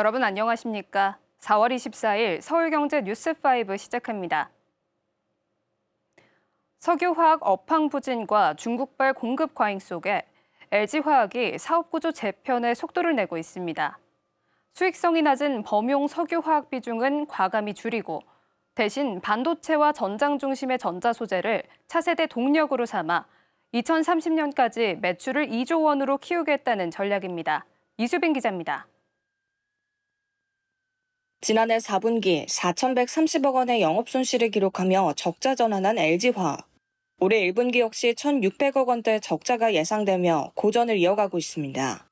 여러분 안녕하십니까? 4월 24일 서울경제 뉴스5 시작합니다. 석유화학 업황 부진과 중국발 공급 과잉 속에 LG화학이 사업구조 재편에 속도를 내고 있습니다. 수익성이 낮은 범용 석유화학 비중은 과감히 줄이고 대신 반도체와 전장 중심의 전자소재를 차세대 동력으로 삼아 2030년까지 매출을 2조 원으로 키우겠다는 전략입니다. 이수빈 기자입니다. 지난해 4분기 4,130억 원의 영업손실을 기록하며 적자 전환한 LG화학. 올해 1분기 역시 1,600억 원대 적자가 예상되며 고전을 이어가고 있습니다.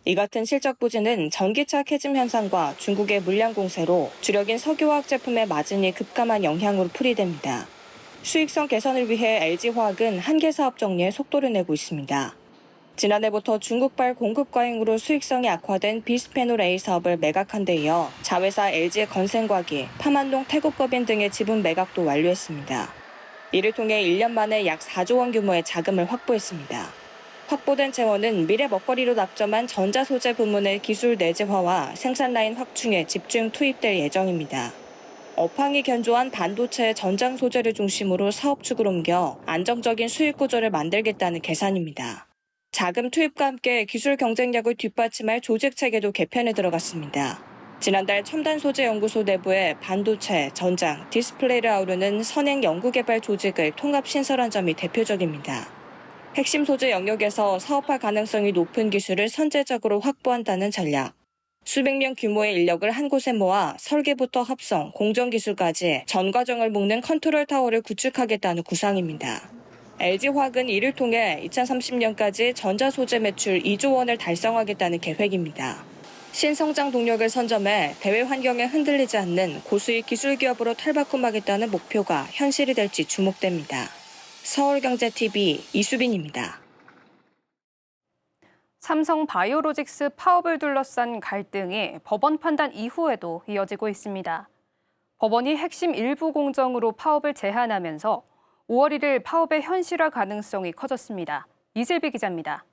이 같은 실적 부진은 전기차 캐즘 현상과 중국의 물량 공세로 주력인 석유화학 제품의 마진이 급감한 영향으로 풀이됩니다. 수익성 개선을 위해 LG화학은 한계 사업 정리에 속도를 내고 있습니다. 지난해부터 중국발 공급 과잉으로 수익성이 악화된 비스페놀 A 사업을 매각한 데 이어 자회사 LG 건센과기, 파만동 태국법인 등의 지분 매각도 완료했습니다. 이를 통해 1년 만에 약 4조 원 규모의 자금을 확보했습니다. 확보된 재원은 미래 먹거리로 낙점한 전자소재 부문의 기술 내재화와 생산 라인 확충에 집중 투입될 예정입니다. 업황이 견조한 반도체 전장 소재를 중심으로 사업축을 옮겨 안정적인 수익 구조를 만들겠다는 계산입니다. 자금 투입과 함께 기술 경쟁력을 뒷받침할 조직 체계도 개편에 들어갔습니다. 지난달 첨단소재연구소 내부에 반도체, 전장, 디스플레이를 아우르는 선행 연구개발 조직을 통합 신설한 점이 대표적입니다. 핵심 소재 영역에서 사업화 가능성이 높은 기술을 선제적으로 확보한다는 전략. 수백 명 규모의 인력을 한 곳에 모아 설계부터 합성, 공정기술까지 전 과정을 묶는 컨트롤 타워를 구축하겠다는 구상입니다. LG화학은 이를 통해 2030년까지 전자소재 매출 2조 원을 달성하겠다는 계획입니다. 신성장 동력을 선점해 대외 환경에 흔들리지 않는 고수익 기술기업으로 탈바꿈하겠다는 목표가 현실이 될지 주목됩니다. 서울경제TV 이수빈입니다. 삼성 바이오로직스 파업을 둘러싼 갈등이 법원 판단 이후에도 이어지고 있습니다. 법원이 핵심 일부 공정으로 파업을 제한하면서 5월 1일 파업의 현실화 가능성이 커졌습니다. 이슬비 기자입니다.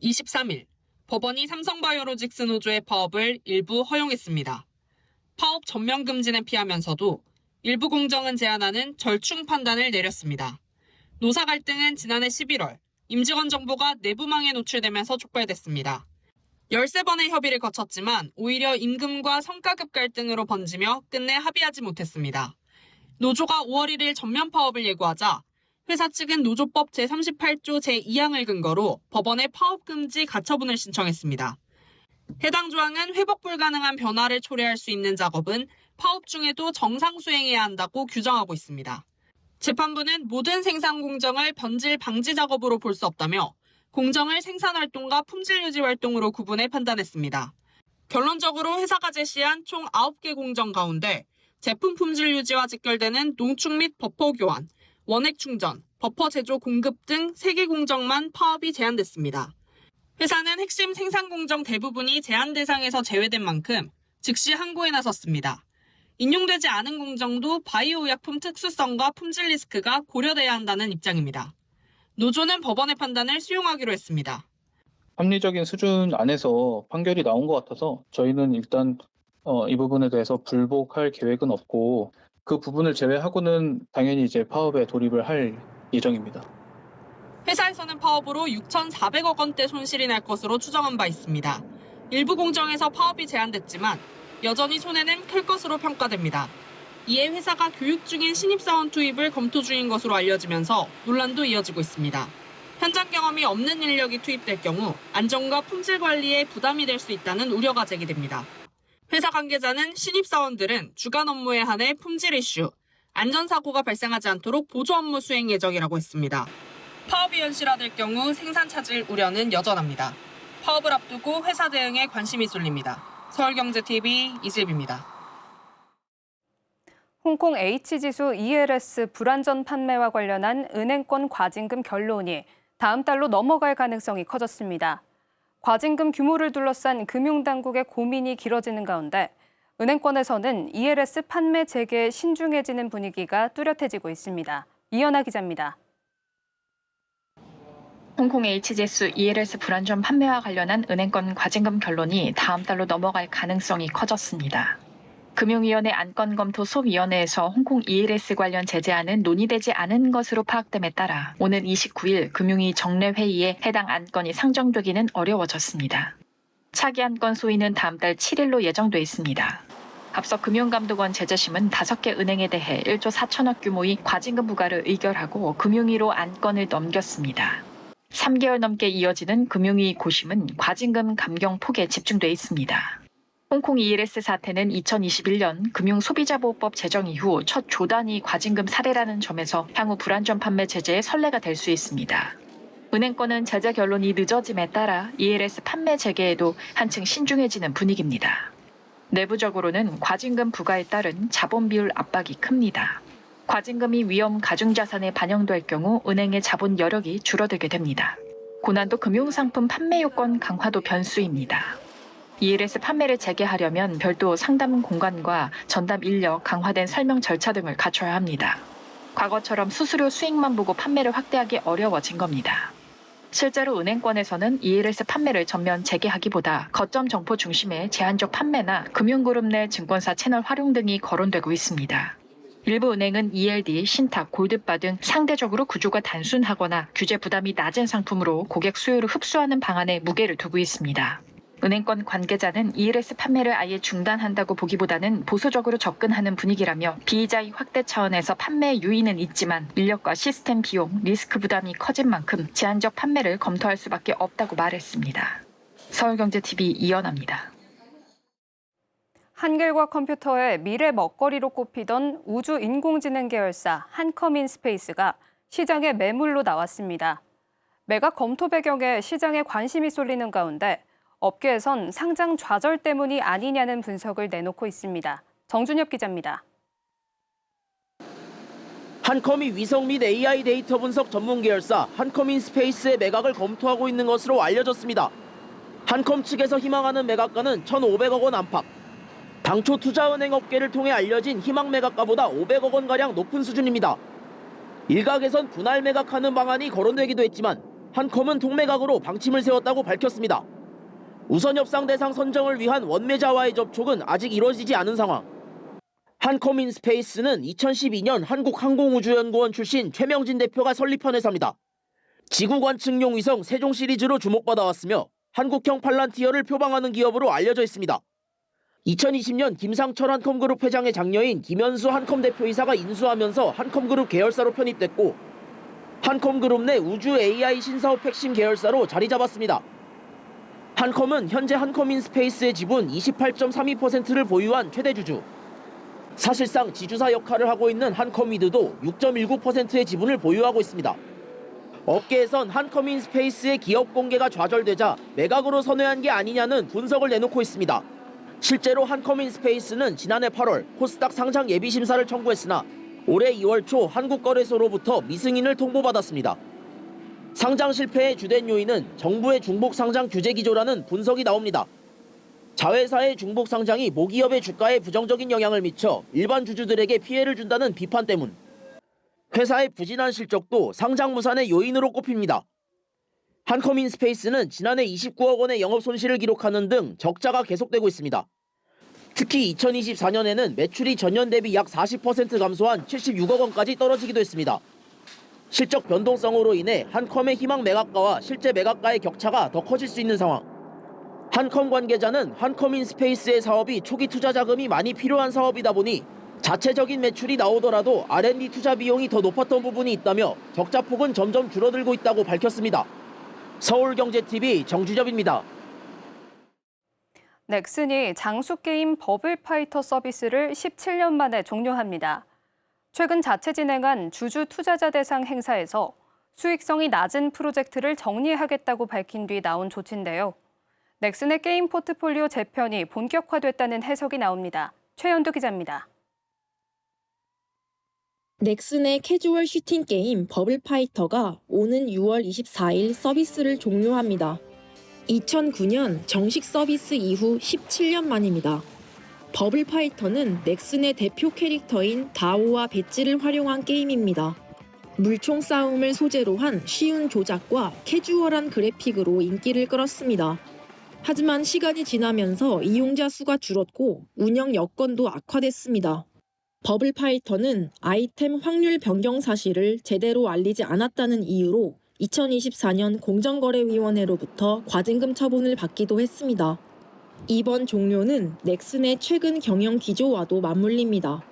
23일 법원이 삼성바이오로직스 노조의 파업을 일부 허용했습니다. 파업 전면 금지는 피하면서도 일부 공정은 제한하는 절충 판단을 내렸습니다. 노사 갈등은 지난해 11월 임직원 정보가 내부망에 노출되면서 촉발됐습니다. 13번의 협의를 거쳤지만 오히려 임금과 성과급 갈등으로 번지며 끝내 합의하지 못했습니다. 노조가 5월 1일 전면 파업을 예고하자 회사 측은 노조법 제38조 제2항을 근거로 법원에 파업 금지 가처분을 신청했습니다. 해당 조항은 회복 불가능한 변화를 초래할 수 있는 작업은 파업 중에도 정상 수행해야 한다고 규정하고 있습니다. 재판부는 모든 생산 공정을 변질 방지 작업으로 볼 수 없다며 공정을 생산 활동과 품질 유지 활동으로 구분해 판단했습니다. 결론적으로 회사가 제시한 총 9개 공정 가운데 제품 품질 유지와 직결되는 농축 및 버퍼 교환, 원액 충전, 버퍼 제조 공급 등 3개 공정만 파업이 제한됐습니다. 회사는 핵심 생산 공정 대부분이 제한 대상에서 제외된 만큼 즉시 항고에 나섰습니다. 인용되지 않은 공정도 바이오 의약품 특수성과 품질 리스크가 고려돼야 한다는 입장입니다. 노조는 법원의 판단을 수용하기로 했습니다. 합리적인 수준 안에서 판결이 나온 것 같아서 저희는 일단 이 부분에 대해서 불복할 계획은 없고 그 부분을 제외하고는 당연히 이제 파업에 돌입을 할 예정입니다. 회사에서는 파업으로 6,400억 원대 손실이 날 것으로 추정한 바 있습니다. 일부 공정에서 파업이 제한됐지만 여전히 손해는 클 것으로 평가됩니다. 이에 회사가 교육 중인 신입사원 투입을 검토 중인 것으로 알려지면서 논란도 이어지고 있습니다. 현장 경험이 없는 인력이 투입될 경우 안전과 품질 관리에 부담이 될 수 있다는 우려가 제기됩니다. 회사 관계자는 신입사원들은 주간 업무에 한해 품질 이슈, 안전사고가 발생하지 않도록 보조 업무 수행 예정이라고 했습니다. 파업이 현실화될 경우 생산 차질 우려는 여전합니다. 파업을 앞두고 회사 대응에 관심이 쏠립니다. 서울경제TV 이슬비입니다. 홍콩 H지수 ELS 불안전 판매와 관련한 은행권 과징금 결론이 다음 달로 넘어갈 가능성이 커졌습니다. 과징금 규모를 둘러싼 금융당국의 고민이 길어지는 가운데 은행권에서는 ELS 판매 재개에 신중해지는 분위기가 뚜렷해지고 있습니다. 이연아 기자입니다. 홍콩 HGS ELS 불안전 판매와 관련한 은행권 과징금 결론이 다음 달로 넘어갈 가능성이 커졌습니다. 금융위원회 안건검토 소위원회에서 홍콩 ELS 관련 제재안은 논의되지 않은 것으로 파악됨에 따라 오는 29일 금융위 정례회의에 해당 안건이 상정되기는 어려워졌습니다. 차기 안건 소위는 다음 달 7일로 예정돼 있습니다. 앞서 금융감독원 제재심은 5개 은행에 대해 1조 4천억 규모의 과징금 부과를 의결하고 금융위로 안건을 넘겼습니다. 3개월 넘게 이어지는 금융위 고심은 과징금 감경 폭에 집중돼 있습니다. 홍콩 ELS 사태는 2021년 금융소비자보호법 제정 이후 첫 조단위 과징금 사례라는 점에서 향후 불안전 판매 제재의 선례가 될 수 있습니다. 은행권은 제재 결론이 늦어짐에 따라 ELS 판매 재개에도 한층 신중해지는 분위기입니다. 내부적으로는 과징금 부과에 따른 자본 비율 압박이 큽니다. 과징금이 위험 가중자산에 반영될 경우 은행의 자본 여력이 줄어들게 됩니다. 고난도 금융상품 판매 요건 강화도 변수입니다. ELS 판매를 재개하려면 별도 상담 공간과 전담 인력, 강화된 설명 절차 등을 갖춰야 합니다. 과거처럼 수수료 수익만 보고 판매를 확대하기 어려워진 겁니다. 실제로 은행권에서는 ELS 판매를 전면 재개하기보다 거점 점포 중심의 제한적 판매나 금융그룹 내 증권사 채널 활용 등이 거론되고 있습니다. 일부 은행은 ELD, 신탁, 골드바 등 상대적으로 구조가 단순하거나 규제 부담이 낮은 상품으로 고객 수요를 흡수하는 방안에 무게를 두고 있습니다. 은행권 관계자는 ELS 판매를 아예 중단한다고 보기보다는 보수적으로 접근하는 분위기라며 비이자의 확대 차원에서 판매 유의는 있지만 인력과 시스템 비용, 리스크 부담이 커진 만큼 제한적 판매를 검토할 수밖에 없다고 말했습니다. 서울경제TV 이연아입니다. 한글과 컴퓨터의 미래 먹거리로 꼽히던 우주 인공지능 계열사 한컴인스페이스가 시장에 매물로 나왔습니다. 매각 검토 배경에 시장에 관심이 쏠리는 가운데 업계에선 상장 좌절 때문이 아니냐는 분석을 내놓고 있습니다. 정준엽 기자입니다. 한컴이 위성 및 AI 데이터 분석 전문 계열사 한컴인스페이스의 매각을 검토하고 있는 것으로 알려졌습니다. 한컴 측에서 희망하는 매각가는 1,500억 원 안팎. 당초 투자은행 업계를 통해 알려진 희망 매각가보다 500억 원가량 높은 수준입니다. 일각에선 분할 매각하는 방안이 거론되기도 했지만 한컴은 통매각으로 방침을 세웠다고 밝혔습니다. 우선 협상 대상 선정을 위한 원매자와의 접촉은 아직 이루어지지 않은 상황. 한컴인스페이스는 2012년 한국항공우주연구원 출신 최명진 대표가 설립한 회사입니다. 지구관측용 위성 세종 시리즈로 주목받아왔으며 한국형 팔란티어를 표방하는 기업으로 알려져 있습니다. 2020년 김상철 한컴그룹 회장의 장녀인 김현수 한컴 대표이사가 인수하면서 한컴그룹 계열사로 편입됐고 한컴그룹 내 우주 AI 신사업 핵심 계열사로 자리 잡았습니다. 한컴은 현재 한컴인스페이스의 지분 28.32%를 보유한 최대 주주. 사실상 지주사 역할을 하고 있는 한컴위드도 6.19%의 지분을 보유하고 있습니다. 업계에선 한컴인스페이스의 기업 공개가 좌절되자 매각으로 선회한 게 아니냐는 분석을 내놓고 있습니다. 실제로 한컴인스페이스는 지난해 8월 코스닥 상장 예비 심사를 청구했으나 올해 2월 초 한국거래소로부터 미승인을 통보받았습니다. 상장 실패의 주된 요인은 정부의 중복 상장 규제 기조라는 분석이 나옵니다. 자회사의 중복 상장이 모기업의 주가에 부정적인 영향을 미쳐 일반 주주들에게 피해를 준다는 비판 때문. 회사의 부진한 실적도 상장 무산의 요인으로 꼽힙니다. 한컴인스페이스는 지난해 29억 원의 영업 손실을 기록하는 등 적자가 계속되고 있습니다. 특히 2024년에는 매출이 전년 대비 약 40% 감소한 76억 원까지 떨어지기도 했습니다. 실적 변동성으로 인해 한컴의 희망 매각가와 실제 매각가의 격차가 더 커질 수 있는 상황. 한컴 관계자는 한컴인스페이스의 사업이 초기 투자 자금이 많이 필요한 사업이다 보니 자체적인 매출이 나오더라도 R&D 투자 비용이 더 높았던 부분이 있다며 적자폭은 점점 줄어들고 있다고 밝혔습니다. 서울경제TV 정주엽입니다. 넥슨이 장수게임 버블파이터 서비스를 17년 만에 종료합니다. 최근 자체 진행한 주주 투자자 대상 행사에서 수익성이 낮은 프로젝트를 정리하겠다고 밝힌 뒤 나온 조치인데요. 넥슨의 게임 포트폴리오 재편이 본격화됐다는 해석이 나옵니다. 최연두 기자입니다. 넥슨의 캐주얼 슈팅 게임 버블파이터가 오는 6월 24일 서비스를 종료합니다. 2009년 정식 서비스 이후 17년 만입니다. 버블파이터는 넥슨의 대표 캐릭터인 다오와 배지를 활용한 게임입니다. 물총 싸움을 소재로 한 쉬운 조작과 캐주얼한 그래픽으로 인기를 끌었습니다. 하지만 시간이 지나면서 이용자 수가 줄었고 운영 여건도 악화됐습니다. 버블파이터는 아이템 확률 변경 사실을 제대로 알리지 않았다는 이유로 2024년 공정거래위원회로부터 과징금 처분을 받기도 했습니다. 이번 종료는 넥슨의 최근 경영 기조와도 맞물립니다.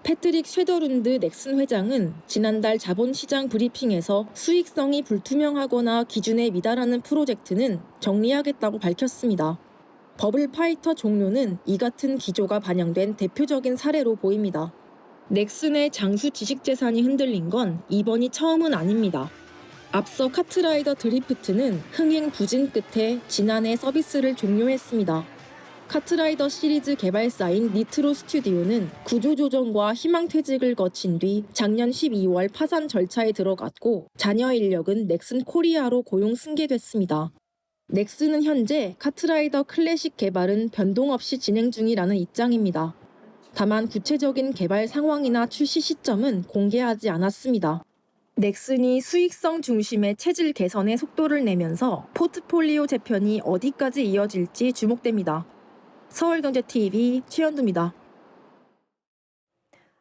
패트릭 쉐더룬드 넥슨 회장은 지난달 자본시장 브리핑에서 수익성이 불투명하거나 기준에 미달하는 프로젝트는 정리하겠다고 밝혔습니다. 버블파이터 종료는 이 같은 기조가 반영된 대표적인 사례로 보입니다. 넥슨의 장수 지식재산이 흔들린 건 이번이 처음은 아닙니다. 앞서 카트라이더 드리프트는 흥행 부진 끝에 지난해 서비스를 종료했습니다. 카트라이더 시리즈 개발사인 니트로 스튜디오는 구조조정과 희망퇴직을 거친 뒤 작년 12월 파산 절차에 들어갔고 자녀 인력은 넥슨 코리아로 고용 승계됐습니다. 넥슨은 현재 카트라이더 클래식 개발은 변동 없이 진행 중이라는 입장입니다. 다만 구체적인 개발 상황이나 출시 시점은 공개하지 않았습니다. 넥슨이 수익성 중심의 체질 개선에 속도를 내면서 포트폴리오 재편이 어디까지 이어질지 주목됩니다. 서울경제TV 최현두입니다.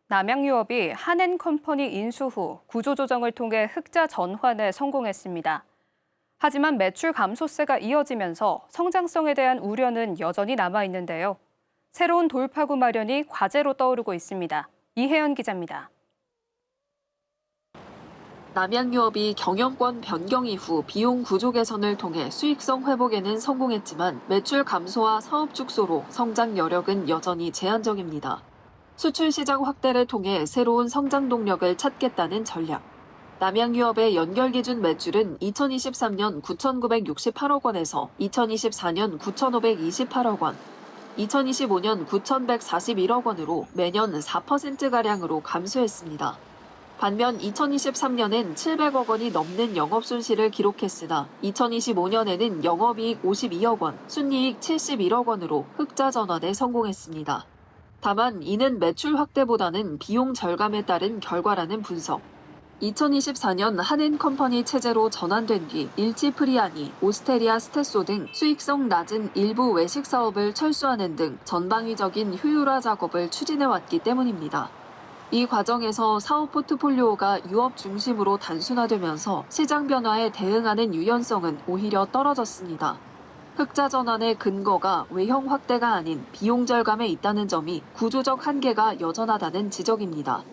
남양유업이 한엔컴퍼니 인수 후 구조조정을 통해 흑자 전환에 성공했습니다. 하지만 매출 감소세가 이어지면서 성장성에 대한 우려는 여전히 남아있는데요. 새로운 돌파구 마련이 과제로 떠오르고 있습니다. 이혜연 기자입니다. 남양유업이 경영권 변경 이후 비용 구조 개선을 통해 수익성 회복에는 성공했지만 매출 감소와 사업 축소로 성장 여력은 여전히 제한적입니다. 수출 시장 확대를 통해 새로운 성장 동력을 찾겠다는 전략. 남양유업의 연결 기준 매출은 2023년 9,968억 원에서 2024년 9,528억 원, 2025년 9,141억 원으로 매년 4%가량으로 감소했습니다. 반면 2023년엔 700억 원이 넘는 영업손실을 기록했으나 2025년에는 영업이익 52억 원, 순이익 71억 원으로 흑자 전환에 성공했습니다. 다만 이는 매출 확대보다는 비용 절감에 따른 결과라는 분석. 2024년 한엔컴퍼니 체제로 전환된 뒤 일치프리아니, 오스테리아 스테소 등 수익성 낮은 일부 외식 사업을 철수하는 등 전방위적인 효율화 작업을 추진해왔기 때문입니다. 이 과정에서 사업 포트폴리오가 유업 중심으로 단순화되면서 시장 변화에 대응하는 유연성은 오히려 떨어졌습니다. 흑자 전환의 근거가 외형 확대가 아닌 비용 절감에 있다는 점이 구조적 한계가 여전하다는 지적입니다.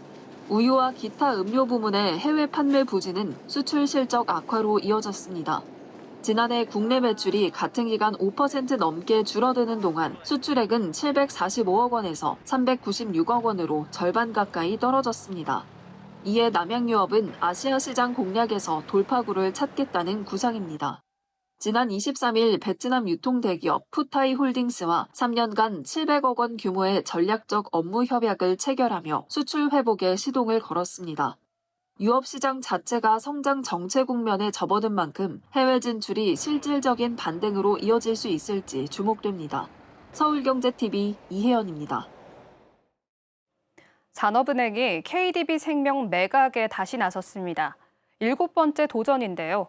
우유와 기타 음료 부문의 해외 판매 부진은 수출 실적 악화로 이어졌습니다. 지난해 국내 매출이 같은 기간 5% 넘게 줄어드는 동안 수출액은 745억 원에서 396억 원으로 절반 가까이 떨어졌습니다. 이에 남양유업은 아시아 시장 공략에서 돌파구를 찾겠다는 구상입니다. 지난 23일 베트남 유통대기업 푸타이 홀딩스와 3년간 700억 원 규모의 전략적 업무 협약을 체결하며 수출 회복에 시동을 걸었습니다. 유업시장 자체가 성장 정체 국면에 접어든 만큼 해외 진출이 실질적인 반등으로 이어질 수 있을지 주목됩니다. 서울경제TV 이혜연입니다. 산업은행이 KDB생명 매각에 다시 나섰습니다. 7번째 도전인데요.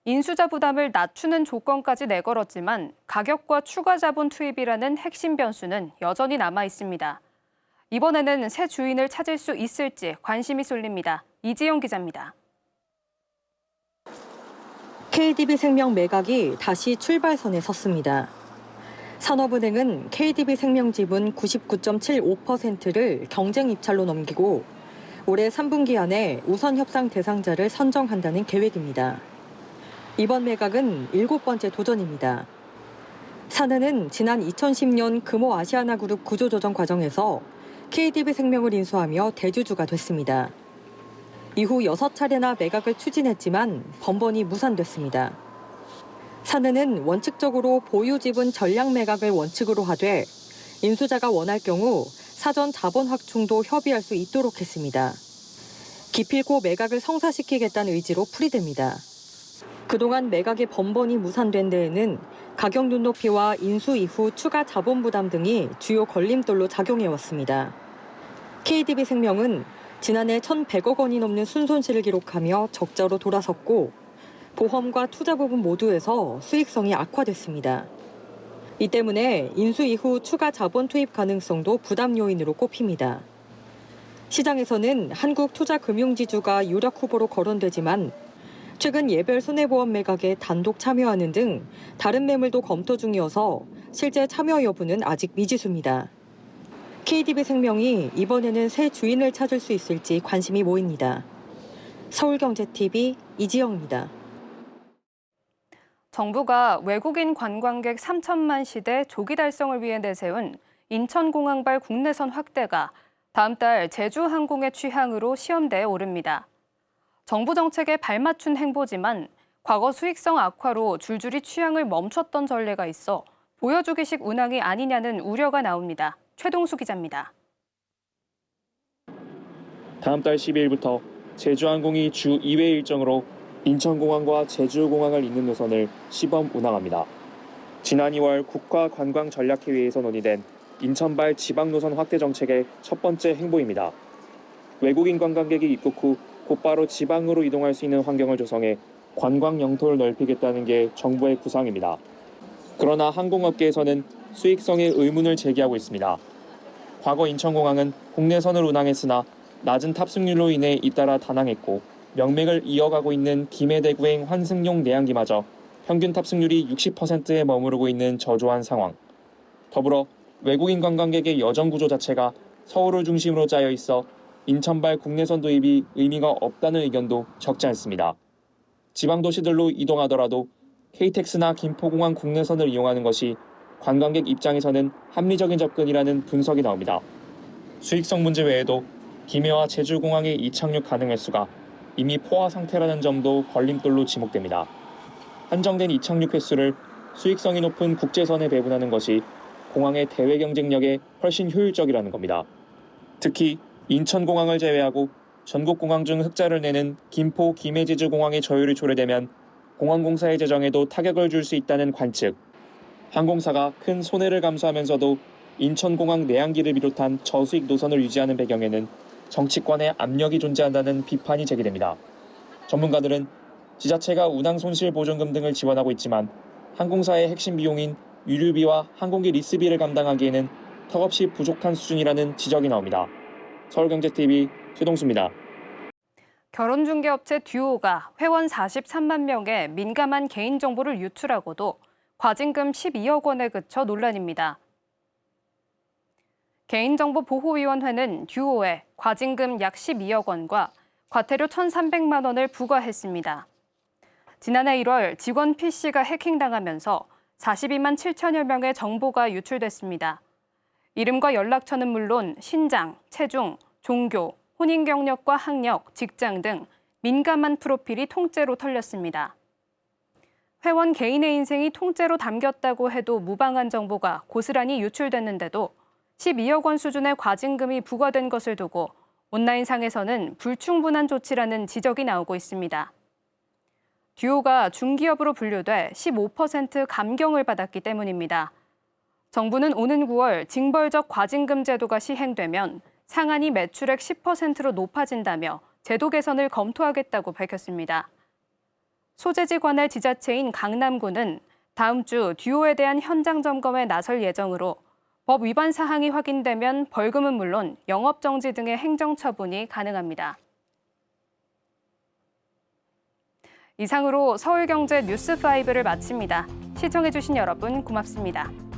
인수자 부담을 낮추는 조건까지 내걸었지만 가격과 추가 자본 투입이라는 핵심 변수는 여전히 남아 있습니다. 이번에는 새 주인을 찾을 수 있을지 관심이 쏠립니다. 이지영 기자입니다. KDB생명 매각이 다시 출발선에 섰습니다. 산업은행은 KDB생명 지분 99.75%를 경쟁 입찰로 넘기고 올해 3분기 안에 우선 협상 대상자를 선정한다는 계획입니다. 이번 매각은 7번째 도전입니다. 사내는 지난 2010년 금호 아시아나그룹 구조조정 과정에서 KDB생명을 인수하며 대주주가 됐습니다. 이후 6차례나 매각을 추진했지만 번번이 무산됐습니다. 사내는 원칙적으로 보유 지분 전량 매각을 원칙으로 하되 인수자가 원할 경우 사전 자본 확충도 협의할 수 있도록 했습니다. 기필코 매각을 성사시키겠다는 의지로 풀이됩니다. 그동안 매각이 번번이 무산된 데에는 가격 눈높이와 인수 이후 추가 자본 부담 등이 주요 걸림돌로 작용해왔습니다. KDB생명은 지난해 1,100억 원이 넘는 순손실을 기록하며 적자로 돌아섰고 보험과 투자 부분 모두에서 수익성이 악화됐습니다. 이 때문에 인수 이후 추가 자본 투입 가능성도 부담 요인으로 꼽힙니다. 시장에서는 한국투자금융지주가 유력 후보로 거론되지만 최근 예별 손해보험 매각에 단독 참여하는 등 다른 매물도 검토 중이어서 실제 참여 여부는 아직 미지수입니다. KDB생명이 이번에는 새 주인을 찾을 수 있을지 관심이 모입니다. 서울경제TV 이지영입니다. 정부가 외국인 관광객 3천만 시대 조기 달성을 위해 내세운 인천공항발 국내선 확대가 다음 달 제주항공의 취향으로 시험대에 오릅니다. 정부 정책에 발맞춘 행보지만 과거 수익성 악화로 줄줄이 취향을 멈췄던 전례가 있어 보여주기식 운항이 아니냐는 우려가 나옵니다. 최동수 기자입니다. 다음 달 12일부터 제주항공이 주 2회 일정으로 인천공항과 제주공항을 잇는 노선을 시범 운항합니다. 지난 2월 국가관광전략회의에서 논의된 인천발 지방노선 확대 정책의 첫 번째 행보입니다. 외국인 관광객이 입국 후 곧바로 지방으로 이동할 수 있는 환경을 조성해 관광 영토를 넓히겠다는 게 정부의 구상입니다. 그러나 항공업계에서는 수익성에 의문을 제기하고 있습니다. 과거 인천공항은 국내선을 운항했으나 낮은 탑승률로 인해 잇따라 단항했고 명맥을 이어가고 있는 김해대구행 환승용 내항기마저 평균 탑승률이 60%에 머무르고 있는 저조한 상황. 더불어 외국인 관광객의 여정 구조 자체가 서울을 중심으로 짜여 있어 인천발 국내선 도입이 의미가 없다는 의견도 적지 않습니다. 지방 도시들로 이동하더라도 KTX나 김포공항 국내선을 이용하는 것이 관광객 입장에서는 합리적인 접근이라는 분석이 나옵니다. 수익성 문제 외에도 김해와 제주공항의 이착륙 가능 횟수가 이미 포화 상태라는 점도 걸림돌로 지목됩니다. 한정된 이착륙 횟수를 수익성이 높은 국제선에 배분하는 것이 공항의 대외 경쟁력에 훨씬 효율적이라는 겁니다. 특히 인천공항을 제외하고 전국 공항 중 흑자를 내는 김포, 김해, 제주 공항의 저율이 초래되면 공항공사의 재정에도 타격을 줄 수 있다는 관측. 항공사가 큰 손해를 감수하면서도 인천공항 내항기를 비롯한 저수익 노선을 유지하는 배경에는 정치권의 압력이 존재한다는 비판이 제기됩니다. 전문가들은 지자체가 운항 손실 보전금 등을 지원하고 있지만 항공사의 핵심 비용인 유류비와 항공기 리스비를 감당하기에는 턱없이 부족한 수준이라는 지적이 나옵니다. 서울경제TV 최동수입니다. 결혼중개업체 듀오가 회원 43만 명의 민감한 개인정보를 유출하고도 과징금 12억 원에 그쳐 논란입니다. 개인정보보호위원회는 듀오에 과징금 약 12억 원과 과태료 1,300만 원을 부과했습니다. 지난해 1월 직원 PC가 해킹당하면서 42만 7천여 명의 정보가 유출됐습니다. 이름과 연락처는 물론 신장, 체중, 종교, 혼인 경력과 학력, 직장 등 민감한 프로필이 통째로 털렸습니다. 회원 개인의 인생이 통째로 담겼다고 해도 무방한 정보가 고스란히 유출됐는데도 12억 원 수준의 과징금이 부과된 것을 두고 온라인상에서는 불충분한 조치라는 지적이 나오고 있습니다. 듀오가 중기업으로 분류돼 15% 감경을 받았기 때문입니다. 정부는 오는 9월 징벌적 과징금 제도가 시행되면 상한이 매출액 10%로 높아진다며 제도 개선을 검토하겠다고 밝혔습니다. 소재지 관할 지자체인 강남구는 다음 주 듀오에 대한 현장 점검에 나설 예정으로 법 위반 사항이 확인되면 벌금은 물론 영업정지 등의 행정처분이 가능합니다. 이상으로 서울경제 뉴스5를 마칩니다. 시청해주신 여러분 고맙습니다.